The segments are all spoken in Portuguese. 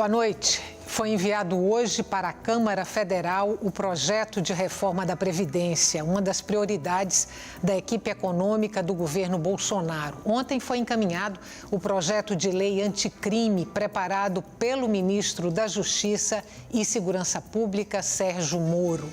Boa noite. Foi enviado hoje para a Câmara Federal o projeto de reforma da Previdência, uma das prioridades da equipe econômica do governo Bolsonaro. Ontem foi encaminhado o projeto de lei anticrime preparado pelo ministro da Justiça e Segurança Pública, Sérgio Moro.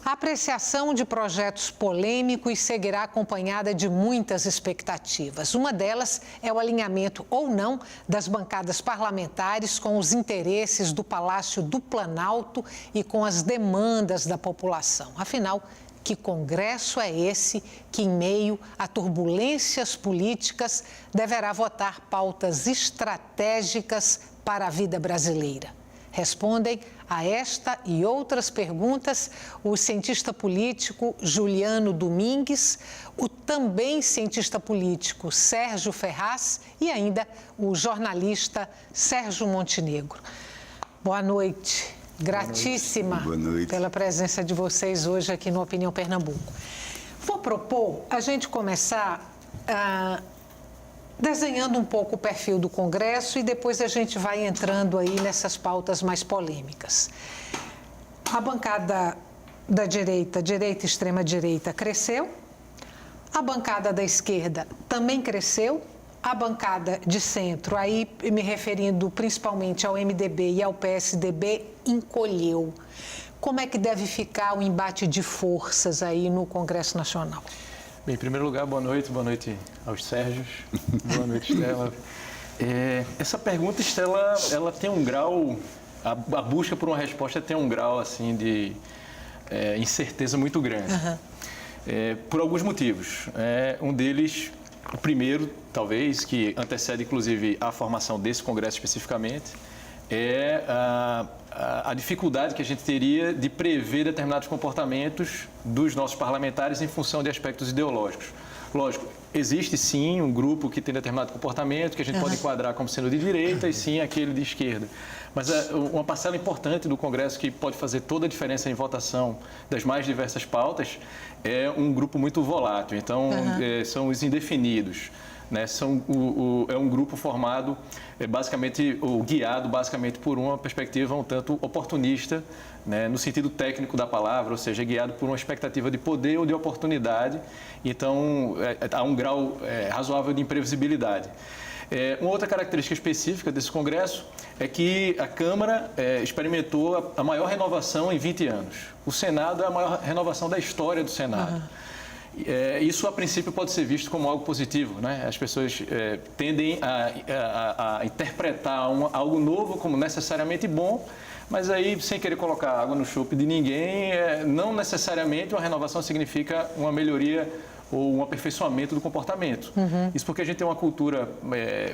A apreciação de projetos polêmicos seguirá acompanhada de muitas expectativas. Uma delas é o alinhamento ou não das bancadas parlamentares com os interesses do Palácio do Planalto e com as demandas da população. Afinal, que Congresso é esse que, em meio a turbulências políticas, deverá votar pautas estratégicas para a vida brasileira? Respondem a esta e outras perguntas o cientista político Juliano Domingues, o também cientista político Sérgio Ferraz e ainda o jornalista Sérgio Montenegro. Boa noite. Gratíssima Boa noite. Pela presença de vocês hoje aqui no Opinião Pernambuco. Vou propor a gente começar desenhando um pouco o perfil do Congresso e depois a gente vai entrando aí nessas pautas mais polêmicas. A bancada da direita e extrema-direita cresceu, a bancada da esquerda também cresceu, a bancada de centro, aí me referindo principalmente ao MDB e ao PSDB, encolheu. Como é que deve ficar o embate de forças aí no Congresso Nacional? Bem, em primeiro lugar, boa noite aos Sérgios, boa noite, Estela. Essa pergunta, Estela, ela tem um grau, a busca por uma resposta tem um grau, assim, de incerteza muito grande, por alguns motivos. Um deles, o primeiro, talvez, que antecede, inclusive, a formação desse Congresso especificamente, é a dificuldade que a gente teria de prever determinados comportamentos dos nossos parlamentares em função de aspectos ideológicos. Lógico, existe sim um grupo que tem determinado comportamento que a gente pode enquadrar como sendo de direita e sim aquele de esquerda. Mas uma parcela importante do Congresso que pode fazer toda a diferença em votação das mais diversas pautas é um grupo muito volátil. Então, são os indefinidos. Né, é um grupo formado guiado basicamente por uma perspectiva um tanto oportunista, né, no sentido técnico da palavra, ou seja, guiado por uma expectativa de poder ou de oportunidade. Então, há um grau razoável de imprevisibilidade. Uma outra característica específica desse Congresso é que a Câmara experimentou a maior renovação em 20 anos. O Senado é a maior renovação da história do Senado. Isso, a princípio, pode ser visto como algo positivo, né? As pessoas tendem a interpretar algo novo como necessariamente bom, mas aí, sem querer colocar água no chope de ninguém, não necessariamente uma renovação significa uma melhoria ou um aperfeiçoamento do comportamento. Isso porque a gente tem uma cultura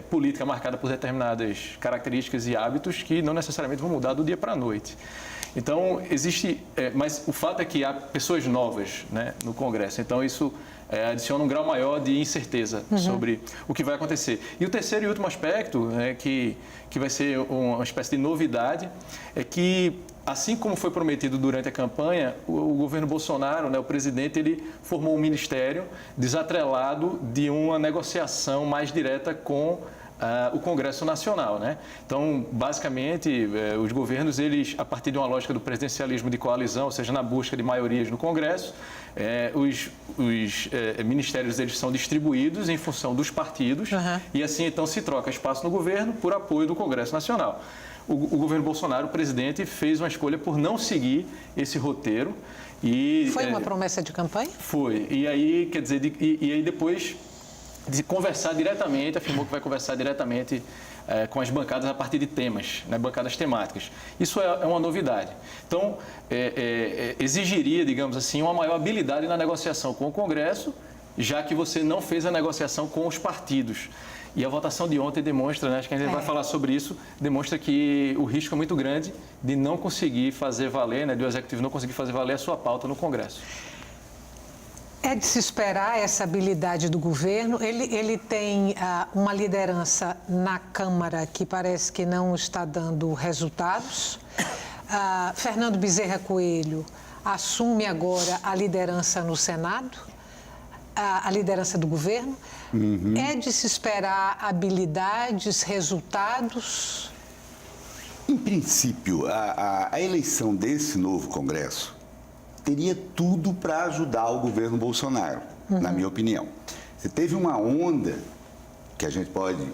política marcada por determinadas características e hábitos que não necessariamente vão mudar do dia para a noite. Então, mas o fato é que há pessoas novas, né, no Congresso, então isso adiciona um grau maior de incerteza sobre o que vai acontecer. E o terceiro e último aspecto, né, que vai ser uma espécie de novidade, é que, assim como foi prometido durante a campanha, o governo Bolsonaro, né, o presidente, ele formou um ministério desatrelado de uma negociação mais direta com o Congresso Nacional, né? Então, basicamente, os governos, eles, a partir de uma lógica do presidencialismo de coalizão, ou seja, na busca de maiorias no Congresso, os ministérios, eles são distribuídos em função dos partidos e assim, então, se troca espaço no governo por apoio do Congresso Nacional. O governo Bolsonaro, o presidente, fez uma escolha por não seguir esse roteiro. Foi uma promessa de campanha? Foi. E aí, quer dizer, e aí depois de conversar diretamente, afirmou que vai conversar diretamente com as bancadas a partir de temas, né, bancadas temáticas. Isso é uma novidade. Então, exigiria, digamos assim, uma maior habilidade na negociação com o Congresso, já que você não fez a negociação com os partidos. E a votação de ontem demonstra, né, acho que a gente vai falar sobre isso, demonstra que o risco é muito grande de não conseguir fazer valer, né, do Executivo não conseguir fazer valer a sua pauta no Congresso. É de se esperar essa habilidade do governo. Ele tem uma liderança na Câmara que parece que não está dando resultados. Fernando Bezerra Coelho assume agora a liderança no Senado, a liderança do governo. É de se esperar habilidades, resultados? Em princípio, a eleição desse novo Congresso teria tudo para ajudar o governo Bolsonaro, na minha opinião. Você teve uma onda que a gente pode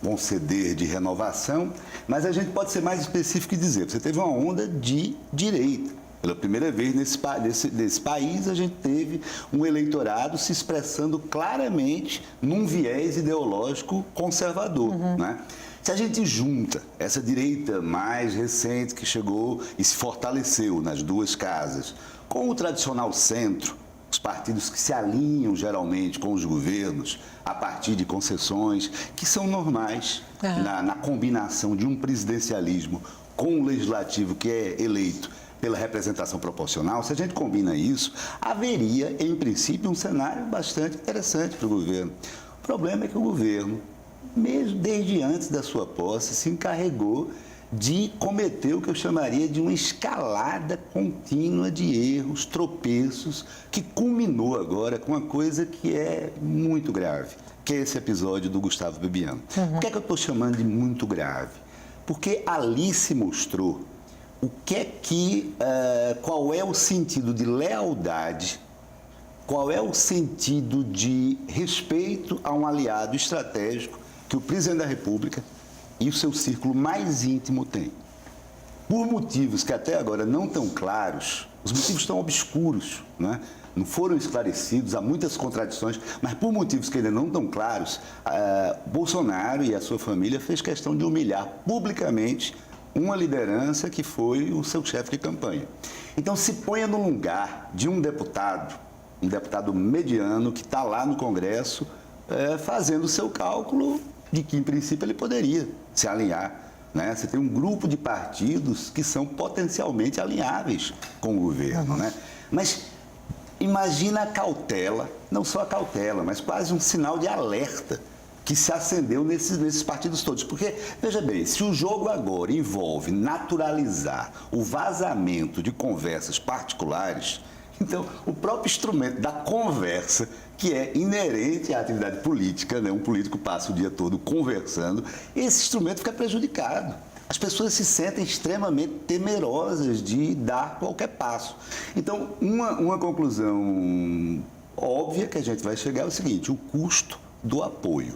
conceder de renovação, mas a gente pode ser mais específico e dizer, você teve uma onda de direita. Pela primeira vez nesse país, a gente teve um eleitorado se expressando claramente num viés ideológico conservador, né? Se a gente junta essa direita mais recente que chegou e se fortaleceu nas duas casas, com o tradicional centro, os partidos que se alinham geralmente com os governos a partir de concessões que são normais na combinação de um presidencialismo com o legislativo que é eleito pela representação proporcional, se a gente combina isso, haveria, em princípio, um cenário bastante interessante para o governo. O problema é que o governo, mesmo desde antes da sua posse, se encarregou de cometer o que eu chamaria de uma escalada contínua de erros, tropeços, que culminou agora com uma coisa que é muito grave, que é esse episódio do Gustavo Bebiano. Por que é que eu estou chamando de muito grave? Porque ali se mostrou qual é o sentido de lealdade, qual é o sentido de respeito a um aliado estratégico que o presidente da República e o seu círculo mais íntimo têm. Por motivos que até agora não estão claros, os motivos estão obscuros, né? Não foram esclarecidos, há muitas contradições, mas por motivos que ainda não estão claros, Bolsonaro e a sua família fez questão de humilhar publicamente uma liderança que foi o seu chefe de campanha. Então, se ponha no lugar de um deputado mediano que está lá no Congresso fazendo o seu cálculo de que, em princípio, ele poderia se alinhar, né? Você tem um grupo de partidos que são potencialmente alinháveis com o governo, né? Mas imagina a cautela, não só a cautela, mas quase um sinal de alerta que se acendeu nesses partidos todos. Porque, veja bem, se o jogo agora envolve naturalizar o vazamento de conversas particulares, então o próprio instrumento da conversa, que é inerente à atividade política, né? Um político passa o dia todo conversando, esse instrumento fica prejudicado. As pessoas se sentem extremamente temerosas de dar qualquer passo. Então, uma conclusão óbvia que a gente vai chegar é o seguinte: o custo do apoio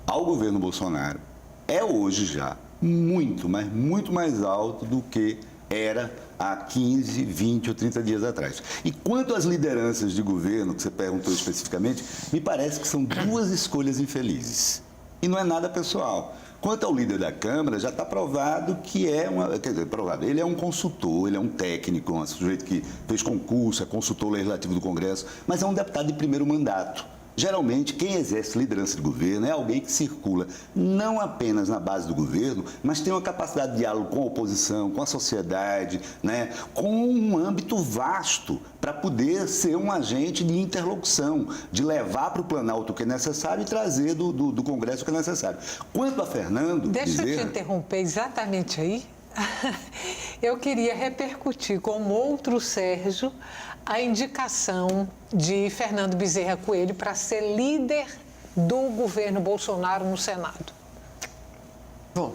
ao governo Bolsonaro é hoje já muito, mas muito mais alto do que era há 15, 20 ou 30 dias atrás. E quanto às lideranças de governo, que você perguntou especificamente, me parece que são duas escolhas infelizes. E não é nada pessoal. Quanto ao líder da Câmara, já está provado que ele é um consultor, ele é um técnico, um sujeito que fez concurso, é consultor legislativo do Congresso, mas é um deputado de primeiro mandato. Geralmente, quem exerce liderança de governo é alguém que circula não apenas na base do governo, mas tem uma capacidade de diálogo com a oposição, com a sociedade, né? Com um âmbito vasto para poder ser um agente de interlocução, de levar para o Planalto o que é necessário e trazer do Congresso o que é necessário. Quanto a Fernando... Deixa eu te interromper exatamente aí. Eu queria repercutir com outro Sérgio a indicação de Fernando Bezerra Coelho para ser líder do governo Bolsonaro no Senado. Bom,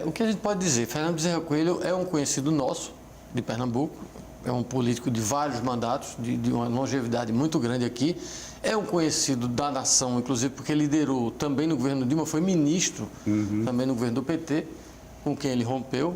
o que a gente pode dizer? Fernando Bezerra Coelho é um conhecido nosso, de Pernambuco, é um político de vários mandatos, de uma longevidade muito grande aqui, é um conhecido da nação, inclusive porque liderou também no governo Dilma, foi ministro também no governo do PT, com quem ele rompeu,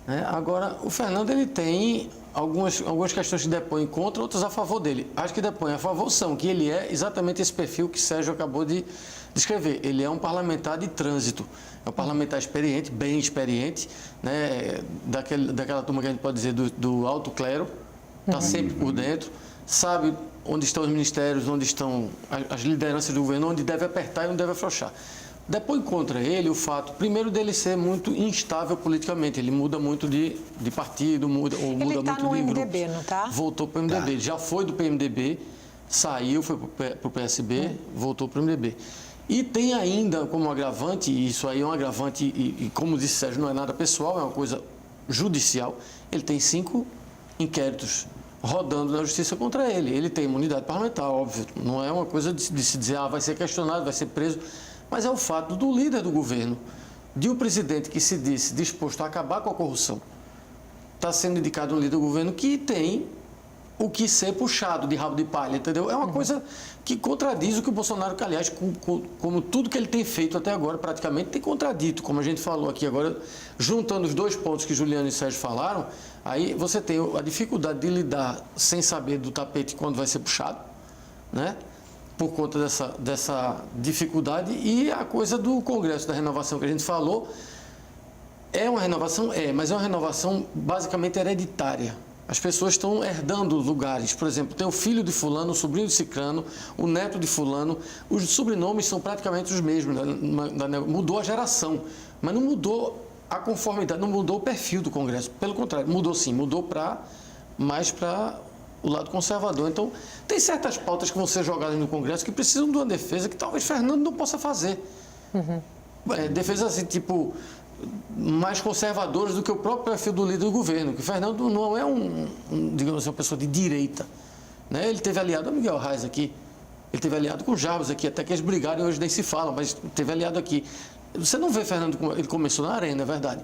né? Agora, o Fernando, ele tem algumas questões que depõem contra, outras a favor dele. Acho que depõem a favor são que ele é exatamente esse perfil que Sérgio acabou de descrever. Ele é um parlamentar de trânsito, é um parlamentar experiente, bem experiente, né? Daquela turma que a gente pode dizer do alto clero, está sempre por dentro, sabe onde estão os ministérios, onde estão as lideranças do governo, onde deve apertar e onde deve afrouxar. Depois contra ele o fato, primeiro, dele ser muito instável politicamente. Ele muda muito de partido, muda muito de grupo. Ele está no MDB, não está? Voltou para o MDB. Ele já foi do PMDB, saiu, foi para o PSB, voltou para o MDB. E tem ainda como agravante, e isso aí é um agravante, e como disse Sérgio, não é nada pessoal, é uma coisa judicial, ele tem 5 inquéritos rodando na justiça contra ele. Ele tem imunidade parlamentar, óbvio. Não é uma coisa de se dizer, vai ser questionado, vai ser preso. Mas é o fato do líder do governo de um presidente que se disse disposto a acabar com a corrupção, está sendo indicado um líder do governo que tem o que ser puxado de rabo de palha, entendeu? É uma coisa que contradiz o que o Bolsonaro, que, aliás, como tudo que ele tem feito até agora, praticamente tem contradito, como a gente falou aqui agora, juntando os dois pontos que Juliano e Sérgio falaram, aí você tem a dificuldade de lidar sem saber do tapete quando vai ser puxado, né? Por conta dessa dificuldade, e a coisa do Congresso da Renovação que a gente falou, é uma renovação? Mas é uma renovação basicamente hereditária. As pessoas estão herdando lugares. Por exemplo, tem o filho de fulano, o sobrinho de ciclano, o neto de fulano. Os sobrenomes são praticamente os mesmos. Mudou a geração, mas não mudou a conformidade, não mudou o perfil do Congresso. Pelo contrário, mudou sim, mudou mais para o lado conservador. Então, tem certas pautas que vão ser jogadas no Congresso que precisam de uma defesa que talvez Fernando não possa fazer. Defesa assim, tipo, mais conservadoras do que o próprio perfil do líder do governo, que Fernando não é digamos assim, uma pessoa de direita, né? Ele teve aliado a Miguel Reis aqui, ele teve aliado com Jarbas aqui, até que eles brigaram e hoje nem se falam, mas teve aliado aqui. Você não vê Fernando, ele começou na arena, é verdade,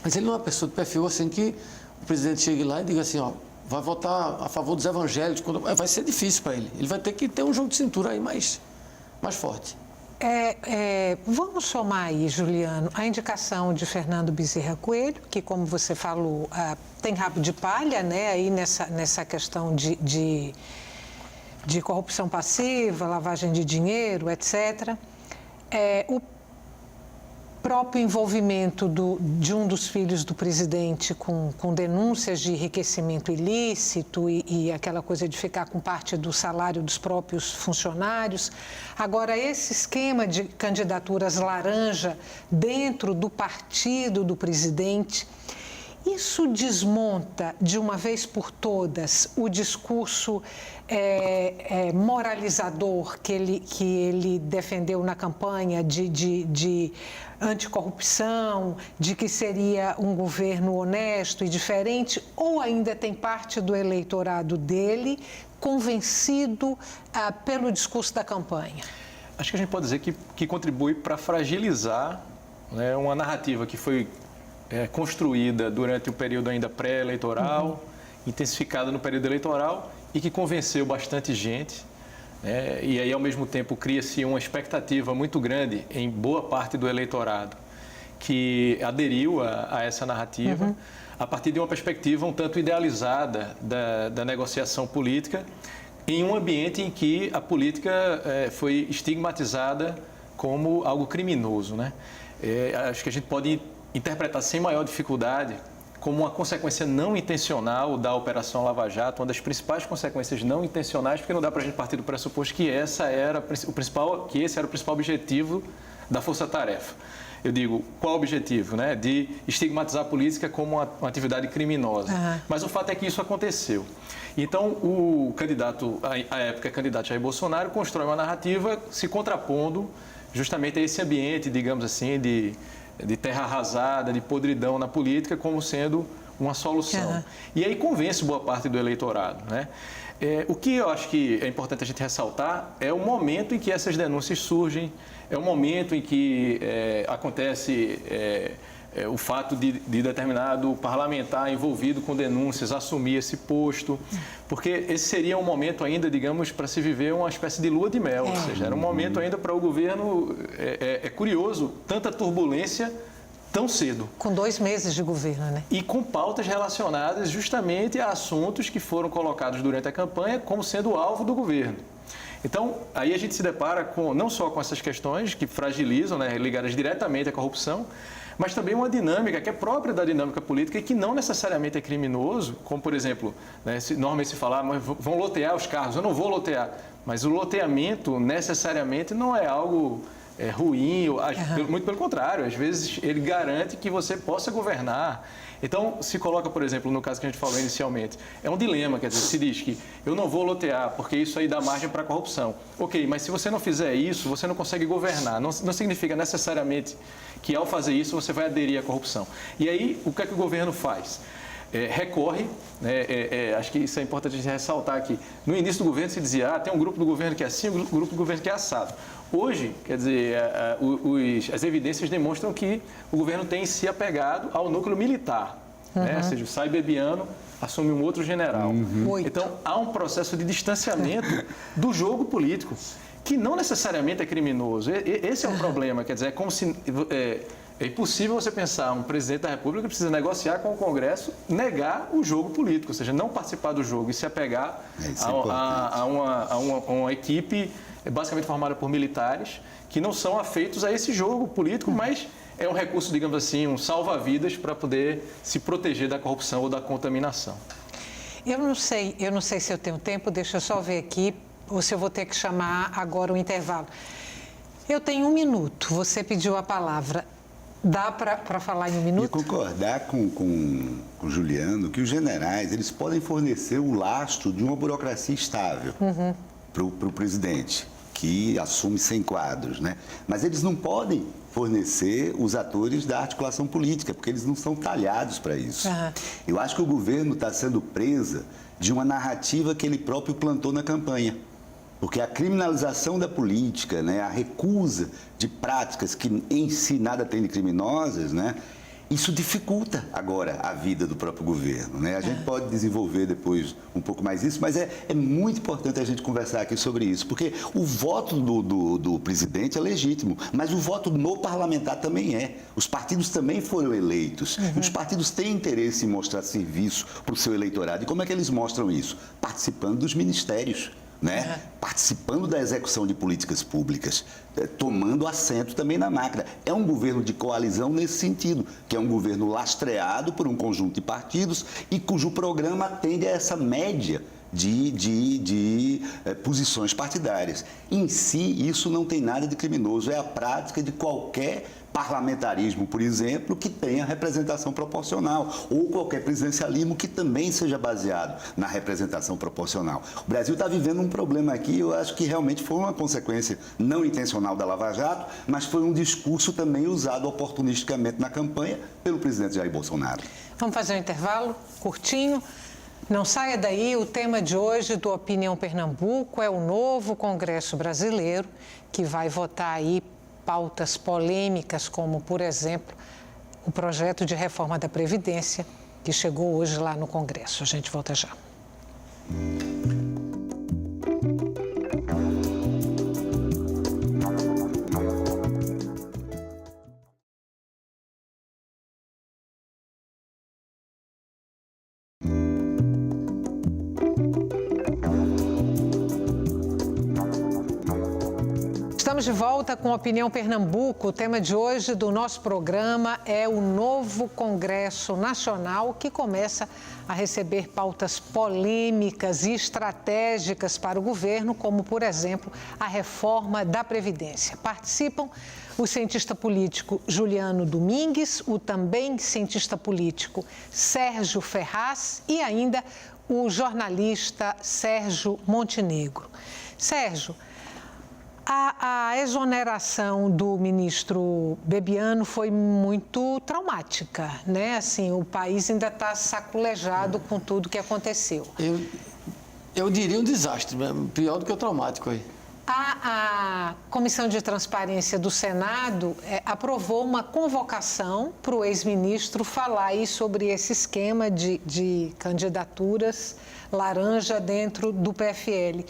mas ele não é uma pessoa de perfil assim que o presidente chegue lá e diga assim, ó, vai votar a favor dos evangélicos, vai ser difícil para ele, ele vai ter que ter um jogo de cintura aí mais forte. Vamos somar aí, Juliano, a indicação de Fernando Bezerra Coelho, que, como você falou, tem rabo de palha, né, aí nessa questão de corrupção passiva, lavagem de dinheiro, etc. O próprio envolvimento de um dos filhos do presidente com denúncias de enriquecimento ilícito e aquela coisa de ficar com parte do salário dos próprios funcionários. Agora, esse esquema de candidaturas laranja dentro do partido do presidente, isso desmonta de uma vez por todas o discurso moralizador que ele defendeu na campanha de anticorrupção, de que seria um governo honesto e diferente, ou ainda tem parte do eleitorado dele convencido pelo discurso da campanha? Acho que a gente pode dizer que contribui para fragilizar, né, uma narrativa que foi construída durante o período ainda pré-eleitoral, intensificada no período eleitoral e que convenceu bastante gente. E aí, ao mesmo tempo, cria-se uma expectativa muito grande em boa parte do eleitorado que aderiu a essa narrativa a partir de uma perspectiva um tanto idealizada da negociação política em um ambiente em que a política foi estigmatizada como algo criminoso, né? Acho que a gente pode interpretar sem maior dificuldade como uma consequência não intencional da Operação Lava Jato, uma das principais consequências não intencionais, porque não dá para a gente partir do pressuposto que esse era o principal objetivo da Força Tarefa. Eu digo, qual o objetivo? Né? De estigmatizar a política como uma atividade criminosa. Mas o fato é que isso aconteceu. Então, o candidato, à época, candidato Jair Bolsonaro, constrói uma narrativa se contrapondo justamente a esse ambiente, digamos assim, de terra arrasada, de podridão na política, como sendo uma solução. E aí convence boa parte do eleitorado, né? O que eu acho que é importante a gente ressaltar é o momento em que essas denúncias surgem, é o momento em que acontece o fato de determinado parlamentar envolvido com denúncias assumir esse posto, porque esse seria um momento ainda, digamos, para se viver uma espécie de lua de mel, ou seja, era um momento ainda para o governo, é curioso, tanta turbulência tão cedo. Com 2 meses de governo, né? E com pautas relacionadas justamente a assuntos que foram colocados durante a campanha como sendo alvo do governo. Então, aí a gente se depara não só com essas questões que fragilizam, né, ligadas diretamente à corrupção, mas também uma dinâmica que é própria da dinâmica política e que não necessariamente é criminoso, como, por exemplo, né, normalmente se fala, mas vão lotear os cargos. Eu não vou lotear, mas o loteamento necessariamente não é algo ruim, muito pelo contrário, às vezes ele garante que você possa governar. Então, se coloca, por exemplo, no caso que a gente falou inicialmente, é um dilema, quer dizer, se diz que eu não vou lotear porque isso aí dá margem para a corrupção. Ok, mas se você não fizer isso, você não consegue governar. Não significa necessariamente que ao fazer isso você vai aderir à corrupção. E aí, o que é que o governo faz? recorre, né, acho que isso é importante a gente ressaltar aqui. No início do governo se dizia, tem um grupo do governo que é assim, um grupo do governo que é assado. Hoje, quer dizer, as evidências demonstram que o governo tem se apegado ao núcleo militar, né? Ou seja, sai Bebiano, assume um outro general. Então, há um processo de distanciamento do jogo político, que não necessariamente é criminoso. Esse é o problema, quer dizer, é como se... É impossível você pensar um presidente da República que precisa negociar com o Congresso, negar o jogo político, ou seja, não participar do jogo e se apegar a uma equipe basicamente formada por militares que não são afeitos a esse jogo político, mas é um recurso, digamos assim, um salva-vidas para poder se proteger da corrupção ou da contaminação. Eu não sei se eu tenho tempo, deixa eu só ver aqui, ou se eu vou ter que chamar agora o intervalo. Eu tenho 1 minuto, você pediu a palavra. Dá para falar em 1 minuto? E concordar com o Juliano que os generais eles podem fornecer o lastro de uma burocracia estável para o presidente, que assume 100 quadros, né? Mas eles não podem fornecer os atores da articulação política, porque eles não são talhados para isso. Eu acho que o governo está sendo presa de uma narrativa que ele próprio plantou na campanha. Porque a criminalização da política, né, a recusa de práticas que em si nada tem de criminosas, né, isso dificulta agora a vida do próprio governo, né? A gente pode desenvolver depois um pouco mais isso, mas é muito importante a gente conversar aqui sobre isso, porque o voto do presidente é legítimo, mas o voto no parlamentar também é. Os partidos também foram eleitos. E os partidos têm interesse em mostrar serviço para o seu eleitorado. E como é que eles mostram isso? Participando dos ministérios. Né? Participando da execução de políticas públicas, tomando assento também na máquina. É um governo de coalizão nesse sentido, que é um governo lastreado por um conjunto de partidos e cujo programa atende a essa média de posições partidárias. Em si, isso não tem nada de criminoso, é a prática de qualquer parlamentarismo, por exemplo, que tenha representação proporcional, ou qualquer presidencialismo que também seja baseado na representação proporcional. O Brasil está vivendo um problema aqui, eu acho que realmente foi uma consequência não intencional da Lava Jato, mas foi um discurso também usado oportunisticamente na campanha pelo presidente Jair Bolsonaro. Vamos fazer um intervalo curtinho. Não saia daí, o tema de hoje do Opinião Pernambuco é o novo Congresso Brasileiro, que vai votar aí pautas polêmicas, como, por exemplo, o projeto de reforma da Previdência, que chegou hoje lá no Congresso. A gente volta já. Estamos de volta com Opinião Pernambuco. O tema de hoje do nosso programa é o novo Congresso Nacional, que começa a receber pautas polêmicas e estratégicas para o governo, como, por exemplo, a reforma da Previdência. Participam o cientista político Juliano Domingues, o também cientista político Sérgio Ferraz e ainda o jornalista Sérgio Montenegro. Sérgio, a exoneração do ministro Bebiano foi muito traumática, né? Assim, o país ainda está saculejado com tudo que aconteceu. Eu diria um desastre, pior do que o traumático aí. A Comissão de Transparência do Senado aprovou uma convocação para o ex-ministro falar aí sobre esse esquema de candidaturas laranja dentro do PFL.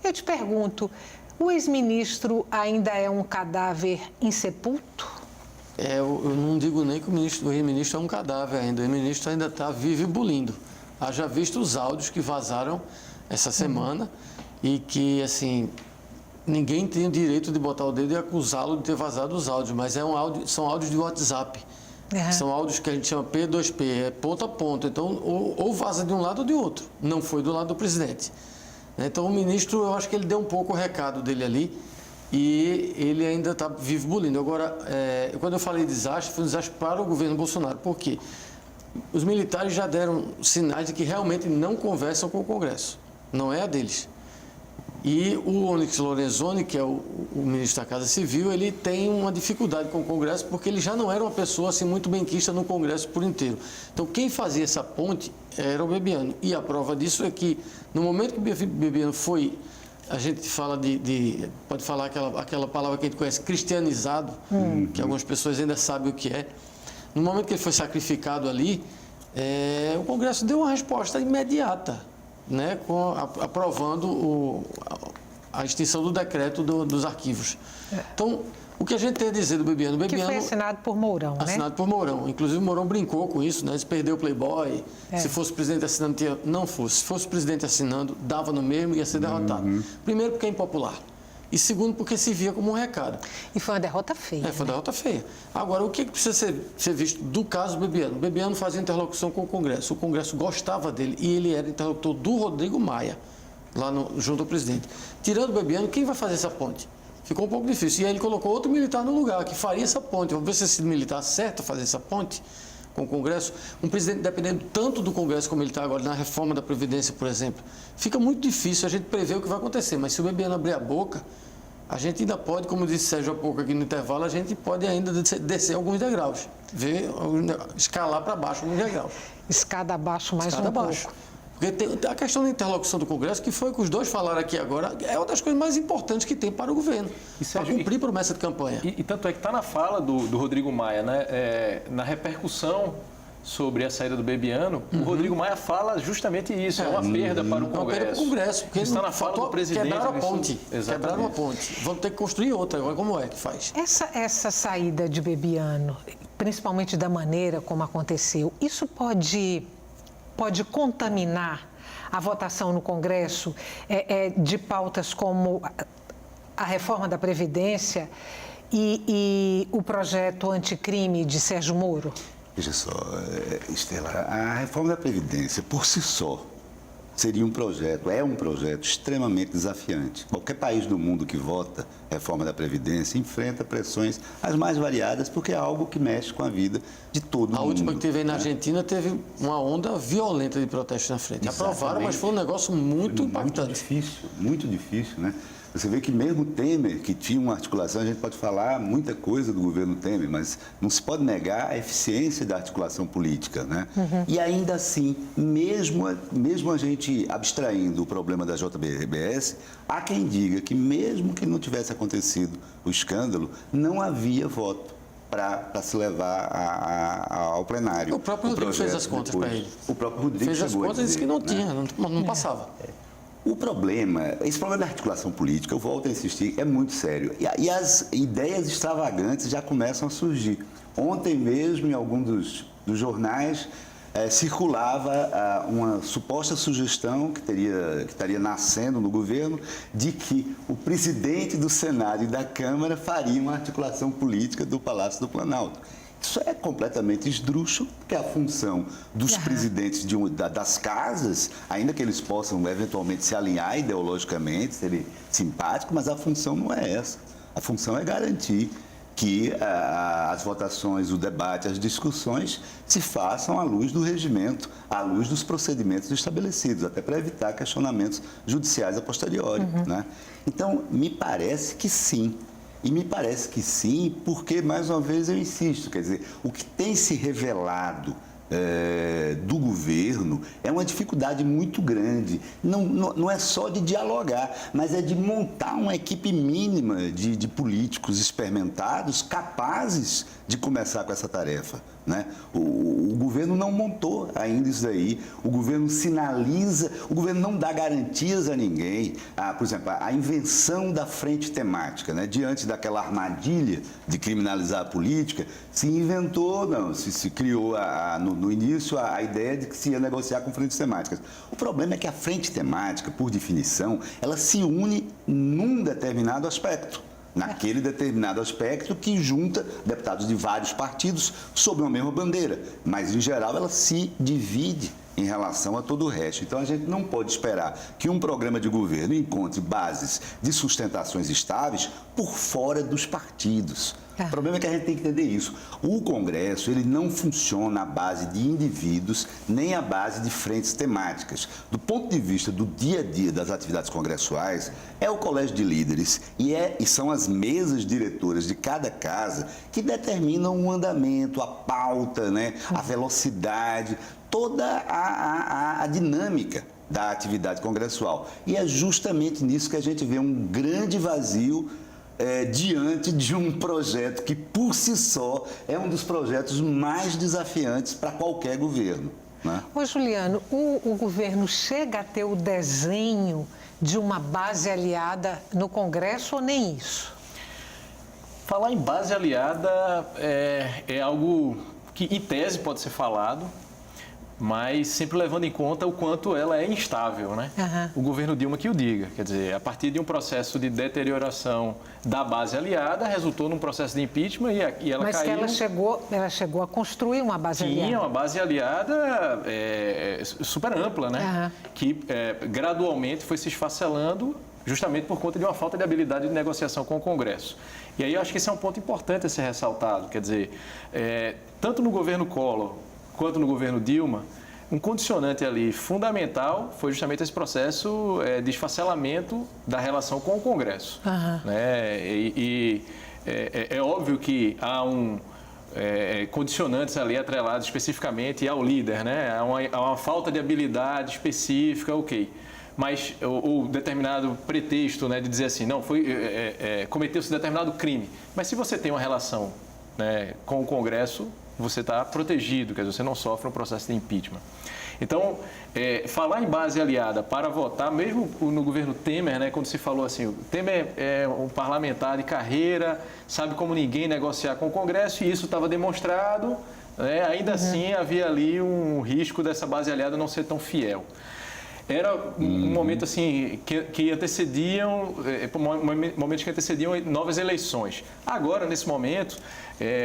Eu te pergunto, o ex-ministro ainda é um cadáver insepulto? Eu não digo nem que o ex-ministro é um cadáver ainda. O ex-ministro ainda está vivo e bulindo. Haja visto os áudios que vazaram essa semana e que, assim, ninguém tem o direito de botar o dedo e acusá-lo de ter vazado os áudios, mas são áudios de WhatsApp. São áudios que a gente chama P2P, é ponto a ponto. Então, ou vaza de um lado ou de outro. Não foi do lado do presidente. Então, o ministro, eu acho que ele deu um pouco o recado dele ali e ele ainda está vivo bulindo. Agora, quando eu falei desastre, foi um desastre para o governo Bolsonaro. Por quê? Os militares já deram sinais de que realmente não conversam com o Congresso. Não é a deles. E o Onyx Lorenzoni, que é o ministro da Casa Civil, ele tem uma dificuldade com o Congresso porque ele já não era uma pessoa assim muito benquista no Congresso por inteiro. Então, quem fazia essa ponte era o Bebiano. E a prova disso é que, no momento que o Bebiano foi, a gente fala pode falar aquela palavra que a gente conhece, cristianizado, que algumas pessoas ainda sabem o que é. No momento que ele foi sacrificado ali, o Congresso deu uma resposta imediata, né, aprovando a extinção do decreto dos arquivos. Então, o que a gente tem a dizer do Bebiano? Que foi assinado por Mourão, né? Assinado por Mourão. Inclusive, o Mourão brincou com isso, né? Eles perderam o Playboy. Se fosse o presidente assinando, não fosse. Se fosse o presidente assinando, dava no mesmo e ia ser derrotado. Primeiro, porque é impopular. E segundo, porque se via como um recado. E foi uma derrota feia. Foi uma derrota feia. Agora, o que precisa ser visto do caso Bebiano? O Bebiano fazia interlocução com o Congresso. O Congresso gostava dele e ele era interlocutor do Rodrigo Maia, lá junto ao presidente. Tirando o Bebiano, quem vai fazer essa ponte? Ficou um pouco difícil. E aí ele colocou outro militar no lugar, que faria essa ponte. Vamos ver se esse militar acerta fazer essa ponte com o Congresso. Um presidente dependendo tanto do Congresso como ele está agora, na reforma da Previdência, por exemplo, fica muito difícil a gente prever o que vai acontecer. Mas se o Bebiano abrir a boca, a gente ainda pode, como disse Sérgio há pouco aqui no intervalo, a gente pode ainda descer alguns degraus, escalar para baixo alguns degraus. Escada abaixo mais Escada um abaixo. pouco. Porque tem a questão da interlocução do Congresso, que foi o que os dois falaram aqui agora, é uma das coisas mais importantes que tem para o governo, para cumprir promessa de campanha. E tanto é que está na fala do Rodrigo Maia, né? Na repercussão sobre a saída do Bebiano, o Rodrigo Maia fala justamente isso, é uma perda para o Congresso. É uma perda para o Congresso, porque está na fala do presidente. Quebraram a ponte, Exatamente. quebraram a ponte. Vamos ter que construir outra, agora como é que faz? Essa saída de Bebiano, principalmente da maneira como aconteceu, isso pode contaminar a votação no Congresso de pautas como a reforma da Previdência e o projeto anticrime de Sérgio Moro? Veja só, Estela, a reforma da Previdência, por si só, seria um projeto extremamente desafiante. Qualquer país do mundo que vota a reforma da Previdência enfrenta pressões as mais variadas, porque é algo que mexe com a vida de todo mundo. A última que teve aí na Argentina teve uma onda violenta de protestos na frente. Exatamente. Aprovaram, mas foi um negócio muito impactante. Muito difícil, né? Você vê que mesmo Temer, que tinha uma articulação, a gente pode falar muita coisa do governo Temer, mas não se pode negar a eficiência da articulação política, né? E ainda assim, mesmo a gente abstraindo o problema da JBS, há quem diga que mesmo que não tivesse acontecido o escândalo, não havia voto para se levar ao plenário. O próprio Rodrigo fez as contas para ele. O próprio Rodrigo fez as contas e disse que não tinha, não passava. Esse problema da articulação política, eu volto a insistir, é muito sério. E as ideias extravagantes já começam a surgir. Ontem mesmo, em algum dos jornais, circulava uma suposta sugestão que estaria nascendo no governo de que o presidente do Senado e da Câmara faria uma articulação política do Palácio do Planalto. Isso é completamente esdrúxulo, porque a função dos presidentes das casas, ainda que eles possam eventualmente se alinhar ideologicamente, serem simpáticos, mas a função não é essa. A função é garantir que as votações, o debate, as discussões se façam à luz do regimento, à luz dos procedimentos estabelecidos, até para evitar questionamentos judiciais a posteriori, né? Então, me parece que sim. E me parece que sim, porque, mais uma vez, eu insisto, quer dizer, o que tem se revelado do governo é uma dificuldade muito grande. Não é só de dialogar, mas é de montar uma equipe mínima de políticos experimentados capazes de começar com essa tarefa, né? O governo não montou ainda isso daí, o governo sinaliza, o governo não dá garantias a ninguém. Por exemplo, a invenção da frente temática, né? Diante daquela armadilha de criminalizar a política, se inventou, se criou no início a ideia de que se ia negociar com frentes temáticas. O problema é que a frente temática, por definição, ela se une num determinado aspecto. Naquele determinado aspecto que junta deputados de vários partidos sob uma mesma bandeira. Mas, em geral, ela se divide em relação a todo o resto. Então, a gente não pode esperar que um programa de governo encontre bases de sustentações estáveis por fora dos partidos. O problema é que a gente tem que entender isso. O Congresso, ele não funciona à base de indivíduos, nem à base de frentes temáticas. Do ponto de vista do dia a dia das atividades congressuais, é o colégio de líderes e são as mesas diretoras de cada casa que determinam o andamento, a pauta, né, a velocidade, toda a dinâmica da atividade congressual. E é justamente nisso que a gente vê um grande vazio diante de um projeto que, por si só, é um dos projetos mais desafiantes para qualquer governo, né? Ô, Juliano, o governo chega a ter o desenho de uma base aliada no Congresso ou nem isso? Falar em base aliada é algo que, em tese, pode ser falado, mas sempre levando em conta o quanto ela é instável, né? O governo Dilma que o diga. Quer dizer, a partir de um processo de deterioração da base aliada, resultou num processo de impeachment e ela mas caiu... Mas que ela chegou a construir uma base aliada. Tinha uma base aliada super ampla, né? Que gradualmente foi se esfacelando justamente por conta de uma falta de habilidade de negociação com o Congresso. E aí eu acho que esse é um ponto importante a ser ressaltado. Quer dizer, tanto no governo Collor quanto no governo Dilma, um condicionante ali fundamental foi justamente esse processo de esfacelamento da relação com o Congresso. Né? É óbvio que há condicionantes ali atrelados especificamente ao líder, né? Há uma falta de habilidade específica, ok. Mas o determinado pretexto, né, de dizer assim, não, cometeu-se determinado crime. Mas se você tem uma relação, né, com o Congresso, você está protegido, quer dizer, você não sofre um processo de impeachment. Então, falar em base aliada para votar, mesmo no governo Temer, né, quando se falou assim, o Temer é um parlamentar de carreira, sabe como ninguém negociar com o Congresso, e isso estava demonstrado, né, ainda assim havia ali um risco dessa base aliada não ser tão fiel. Era um momento assim que antecediam, momentos que antecediam novas eleições. Agora, nesse momento,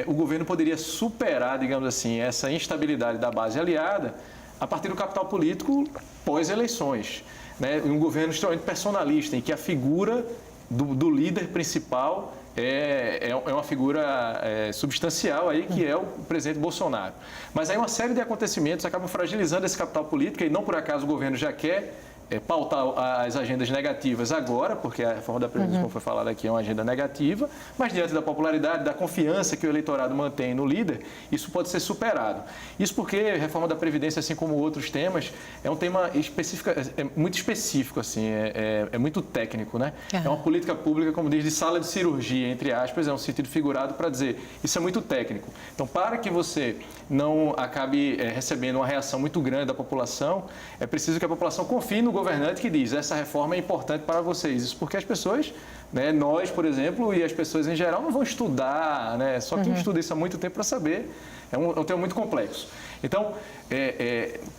o governo poderia superar, digamos assim, essa instabilidade da base aliada a partir do capital político pós-eleições. Né? Um governo extremamente personalista, em que a figura do líder principal é uma figura substancial aí, que é o presidente Bolsonaro. Mas aí uma série de acontecimentos acabam fragilizando esse capital político e não por acaso o governo já quer pautar as agendas negativas agora, porque a reforma da Previdência, como foi falado aqui, é uma agenda negativa, mas diante da popularidade, da confiança que o eleitorado mantém no líder, isso pode ser superado. Isso porque a reforma da Previdência, assim como outros temas, é um tema muito específico, assim, é muito técnico, né? É uma política pública, como diz, de sala de cirurgia, entre aspas, é um sentido figurado para dizer, isso é muito técnico. Então, para que você não acabe recebendo uma reação muito grande da população, é preciso que a população confie no governante que diz, essa reforma é importante para vocês. Isso porque as pessoas, né, nós, por exemplo, e as pessoas em geral não vão estudar, né? Só quem estuda isso há muito tempo para saber, é um tema muito complexo. Então,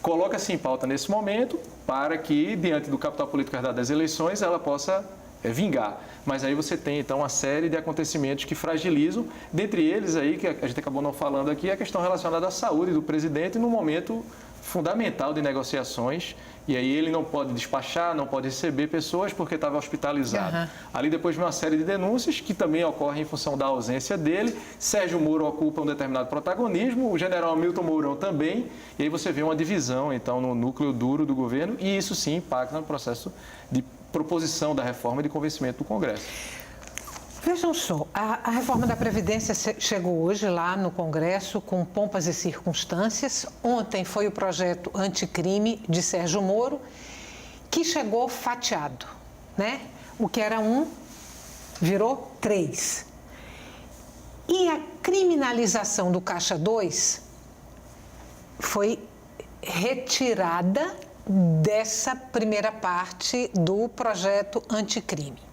coloca-se em pauta nesse momento para que, diante do capital político herdado das eleições, ela possa vingar. Mas aí você tem, então, uma série de acontecimentos que fragilizam, dentre eles aí, que a gente acabou não falando aqui, a questão relacionada à saúde do presidente num momento fundamental de negociações, e aí ele não pode despachar, não pode receber pessoas porque estava hospitalizado. Ali depois vem uma série de denúncias que também ocorrem em função da ausência dele. Sérgio Moro ocupa um determinado protagonismo, o general Hamilton Mourão também, e aí você vê uma divisão, então, no núcleo duro do governo, e isso sim impacta no processo de proposição da reforma e de convencimento do Congresso. Vejam só, a reforma da Previdência chegou hoje lá no Congresso com pompas e circunstâncias. Ontem foi o projeto anticrime de Sérgio Moro, que chegou fatiado, né? O que era 1 virou 3. E a criminalização do Caixa 2 foi retirada dessa primeira parte do projeto anticrime.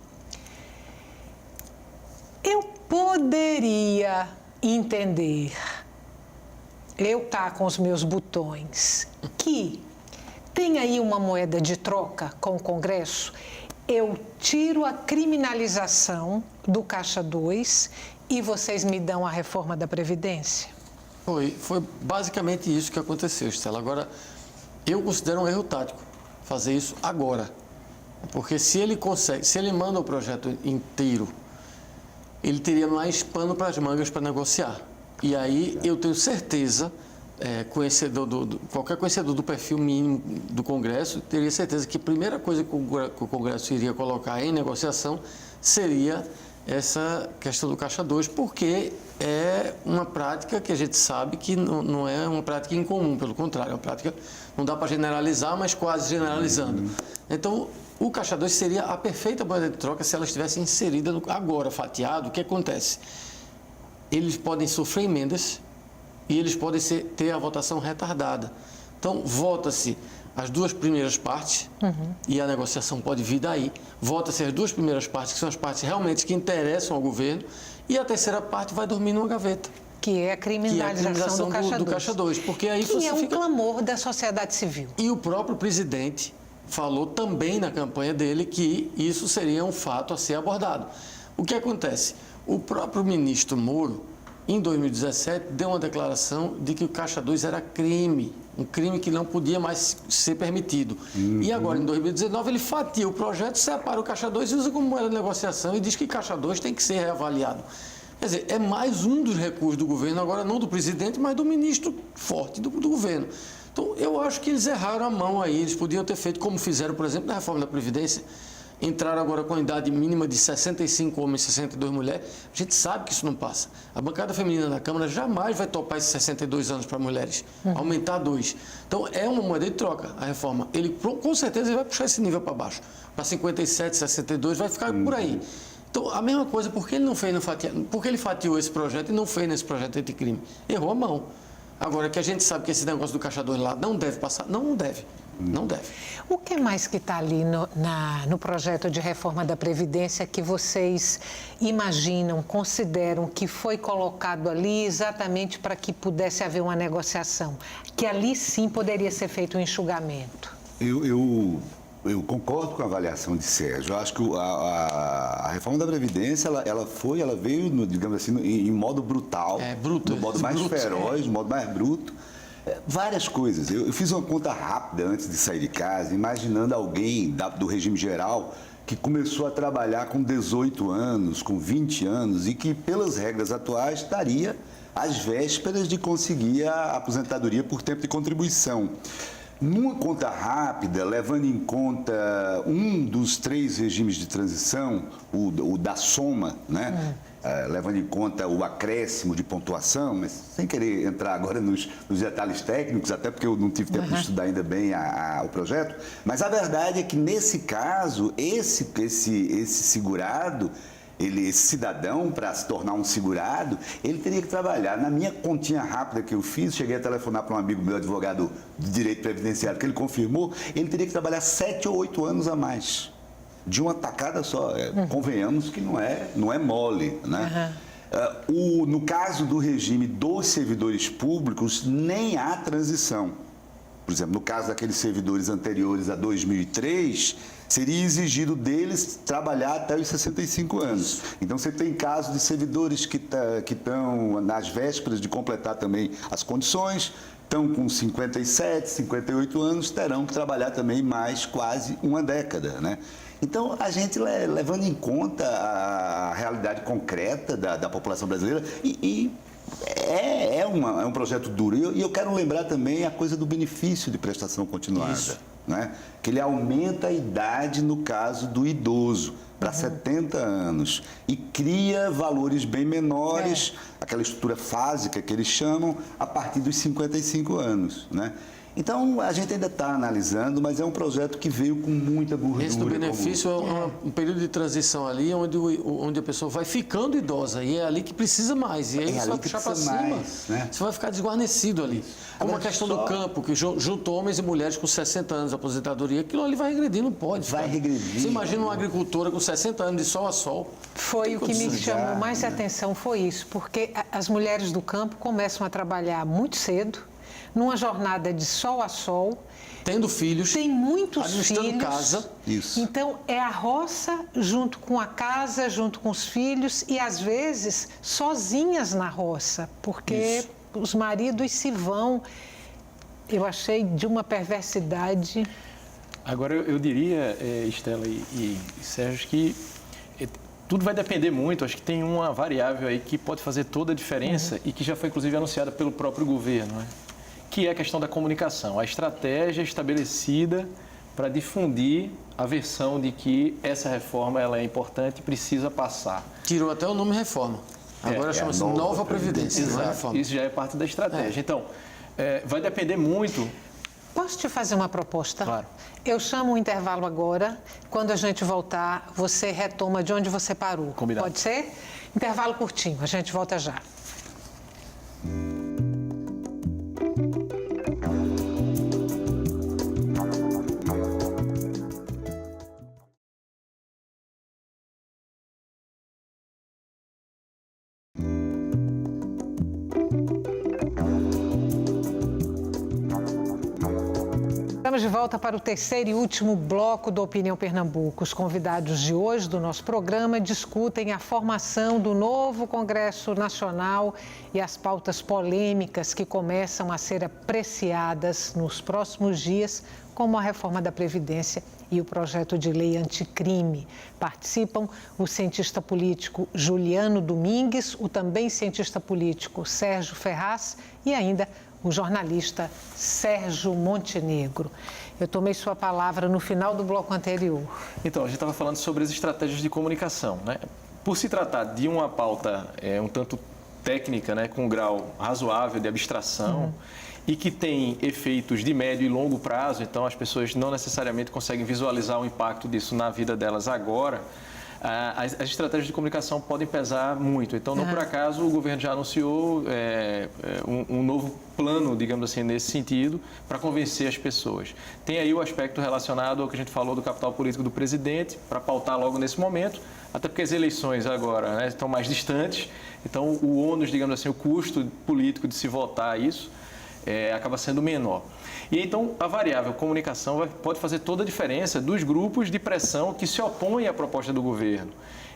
Eu poderia entender, eu tá com os meus botões, que tem aí uma moeda de troca com o Congresso, eu tiro a criminalização do Caixa 2 e vocês me dão a reforma da Previdência? Foi basicamente isso que aconteceu, Estela. Agora, eu considero um erro tático fazer isso agora, porque se ele manda o projeto inteiro ele teria mais pano para as mangas para negociar. E aí eu tenho certeza, qualquer conhecedor do perfil mínimo do Congresso teria certeza que a primeira coisa que o Congresso iria colocar em negociação seria essa questão do Caixa 2, porque é uma prática que a gente sabe que não é uma prática incomum, pelo contrário, é uma prática, não dá para generalizar, mas quase generalizando. Então, o Caixa 2 seria a perfeita moeda de troca se ela estivesse inserida agora, fatiado. O que acontece? Eles podem sofrer emendas e eles podem ter a votação retardada. Então, vota-se as duas primeiras partes, e a negociação pode vir daí. Vota-se as duas primeiras partes, que são as partes realmente que interessam ao governo, e a terceira parte vai dormir numa gaveta. Que é a criminalização do Caixa 2. Porque aí que é um clamor da sociedade civil. E o próprio presidente falou também na campanha dele que isso seria um fato a ser abordado. O que acontece? O próprio ministro Moro, em 2017, deu uma declaração de que o Caixa 2 era crime, um crime que não podia mais ser permitido. E agora, em 2019, ele fatia o projeto, separa o Caixa 2 e usa como moeda de negociação e diz que Caixa 2 tem que ser reavaliado. Quer dizer, é mais um dos recursos do governo, agora não do presidente, mas do ministro forte do governo. Então, eu acho que eles erraram a mão aí, eles podiam ter feito como fizeram, por exemplo, na reforma da Previdência, entraram agora com a idade mínima de 65 homens e 62 mulheres. A gente sabe que isso não passa. A bancada feminina na Câmara jamais vai topar esses 62 anos para mulheres, aumentar 2. Então, é uma moeda de troca, a reforma. Ele, com certeza, ele vai puxar esse nível para baixo. Para 57, 62, vai ficar por aí. Então, a mesma coisa, por que ele não fez porque ele fatiou esse projeto e não fez nesse projeto anticrime? Errou a mão. Agora, que a gente sabe que esse negócio do Caixa 2 lá não deve passar, não deve. Não deve. O que mais que está ali no projeto de reforma da Previdência que vocês imaginam, consideram que foi colocado ali exatamente para que pudesse haver uma negociação? Que ali sim poderia ser feito um enxugamento? Eu concordo com a avaliação de Sérgio. Eu acho que a reforma da Previdência, ela veio, digamos assim, em modo brutal, no modo mais feroz, no modo mais bruto. Várias coisas. Eu fiz uma conta rápida antes de sair de casa, imaginando alguém do regime geral que começou a trabalhar com 18 anos, com 20 anos, e que, pelas regras atuais, estaria às vésperas de conseguir a aposentadoria por tempo de contribuição. Numa conta rápida, levando em conta um dos 3 regimes de transição, o da soma, né? Levando em conta o acréscimo de pontuação, mas sem querer entrar agora nos detalhes técnicos, até porque eu não tive tempo de estudar ainda bem o projeto, mas a verdade é que, nesse caso, esse segurado, esse cidadão, para se tornar um segurado, ele teria que trabalhar. Na minha continha rápida que eu fiz, cheguei a telefonar para um amigo meu, advogado de direito previdenciário, que ele confirmou, ele teria que trabalhar 7 ou 8 anos a mais, de uma tacada só. Convenhamos que não é mole, né? No caso do regime dos servidores públicos, nem há transição. Por exemplo, no caso daqueles servidores anteriores a 2003, seria exigido deles trabalhar até os 65 anos. Então, você tem casos de servidores que estão nas vésperas de completar também as condições, estão com 57, 58 anos, terão que trabalhar também mais quase uma década, né? Então, a gente, levando em conta a realidade concreta da população brasileira, é um projeto duro. E eu quero lembrar também a coisa do benefício de prestação continuada, né? Que ele aumenta a idade, no caso do idoso, para 70 anos e cria valores bem menores, aquela estrutura fásica que eles chamam, a partir dos 55 anos, né? Então, a gente ainda está analisando, mas é um projeto que veio com muita gordura. Esse do benefício é um período de transição ali, onde a pessoa vai ficando idosa, e é ali que precisa mais. E aí você vai puxar para cima, né? Você vai ficar desguarnecido ali. Como a questão do campo, que juntou homens e mulheres com 60 anos de aposentadoria, aquilo ali vai regredir, não pode. Vai regredir. Você imagina uma agricultora com 60 anos de sol a sol. Foi o que me chamou mais atenção, foi isso, porque as mulheres do campo começam a trabalhar muito cedo, numa jornada de sol a sol. Tendo filhos. Tem muitos filhos. Casa. Isso. Então, é a roça junto com a casa, junto com os filhos e, às vezes, sozinhas na roça, porque os maridos se vão. Eu achei de uma perversidade. Agora, eu diria, Estela e Sérgio, que tudo vai depender muito, acho que tem uma variável aí que pode fazer toda a diferença e que já foi inclusive anunciada pelo próprio governo, né? Que é a questão da comunicação, a estratégia estabelecida para difundir a versão de que essa reforma ela é importante e precisa passar. Tirou até o nome reforma. Agora chama-se Nova Previdência. Não é reforma. Isso já é parte da estratégia. Então, vai depender muito... Posso te fazer uma proposta? Claro. Eu chamo o intervalo agora. Quando a gente voltar, você retoma de onde você parou. Combinado. Pode ser? Intervalo curtinho. A gente volta já. Estamos de volta para o terceiro e último bloco do Opinião Pernambuco. Os convidados de hoje do nosso programa discutem a formação do novo Congresso Nacional e as pautas polêmicas que começam a ser apreciadas nos próximos dias, como a reforma da Previdência e o projeto de lei anticrime. Participam o cientista político Juliano Domingues, o também cientista político Sérgio Ferraz e ainda o jornalista Sérgio Montenegro. Eu tomei sua palavra no final do bloco anterior. Então, a gente estava falando sobre as estratégias de comunicação, né? Por se tratar de uma pauta um tanto técnica, né, com um grau razoável de abstração e que tem efeitos de médio e longo prazo, então as pessoas não necessariamente conseguem visualizar o impacto disso na vida delas agora, as estratégias de comunicação podem pesar muito. Então, não por acaso, o governo já anunciou um novo plano, digamos assim, nesse sentido, para convencer as pessoas. Tem aí o aspecto relacionado ao que a gente falou do capital político do presidente, para pautar logo nesse momento, até porque as eleições agora, né, estão mais distantes, então o ônus, digamos assim, o custo político de se votar isso acaba sendo menor. E então a variável comunicação pode fazer toda a diferença dos grupos de pressão que se opõem à proposta do governo.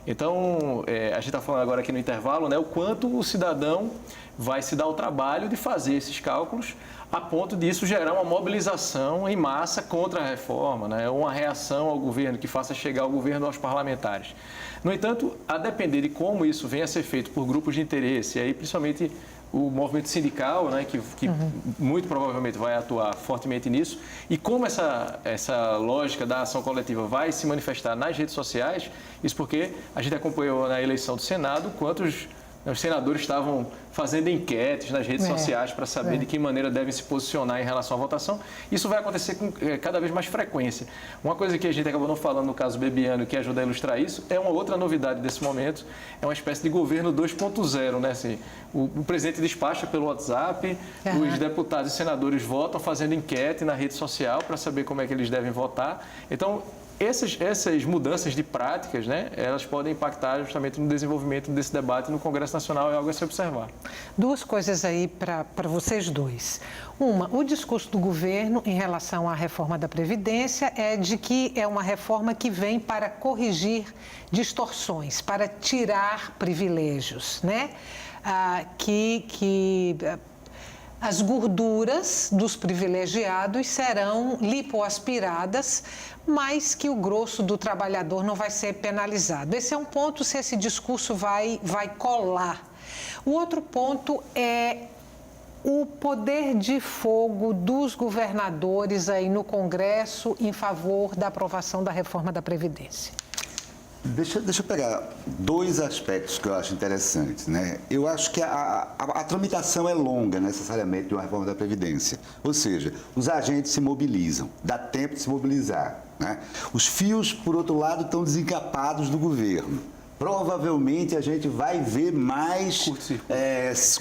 Então, a gente está falando agora aqui no intervalo, né, o quanto o cidadão vai se dar o trabalho de fazer esses cálculos a ponto disso gerar uma mobilização em massa contra a reforma, né, uma reação ao governo que faça chegar o governo aos parlamentares. No entanto, a depender de como isso venha a ser feito por grupos de interesse, e aí principalmente o movimento sindical, né, que muito provavelmente vai atuar fortemente nisso, e como essa lógica da ação coletiva vai se manifestar nas redes sociais, isso porque a gente acompanhou na eleição do Senado quantos os senadores estavam fazendo enquetes nas redes sociais para saber de que maneira devem se posicionar em relação à votação. Isso vai acontecer com cada vez mais frequência. Uma coisa que a gente acabou não falando no caso Bebiano, que ajuda a ilustrar isso, é uma outra novidade desse momento, é uma espécie de governo 2.0, né? Assim, o presidente despacha pelo WhatsApp, os deputados e senadores votam fazendo enquete na rede social para saber como é que eles devem votar. Então, essas mudanças de práticas, né, elas podem impactar justamente no desenvolvimento desse debate no Congresso Nacional, é algo a se observar. Duas coisas aí para vocês dois. Uma, o discurso do governo em relação à reforma da Previdência é de que é uma reforma que vem para corrigir distorções, para tirar privilégios, né? As gorduras dos privilegiados serão lipoaspiradas, mas que o grosso do trabalhador não vai ser penalizado. Esse é um ponto, se esse discurso vai colar. O outro ponto é o poder de fogo dos governadores aí no Congresso em favor da aprovação da reforma da Previdência. Deixa eu pegar dois aspectos que eu acho interessantes, né? Eu acho que a tramitação é longa, necessariamente, de uma reforma da Previdência. Ou seja, os agentes se mobilizam, dá tempo de se mobilizar, né? Os fios, por outro lado, estão desencapados do governo. Provavelmente a gente vai ver mais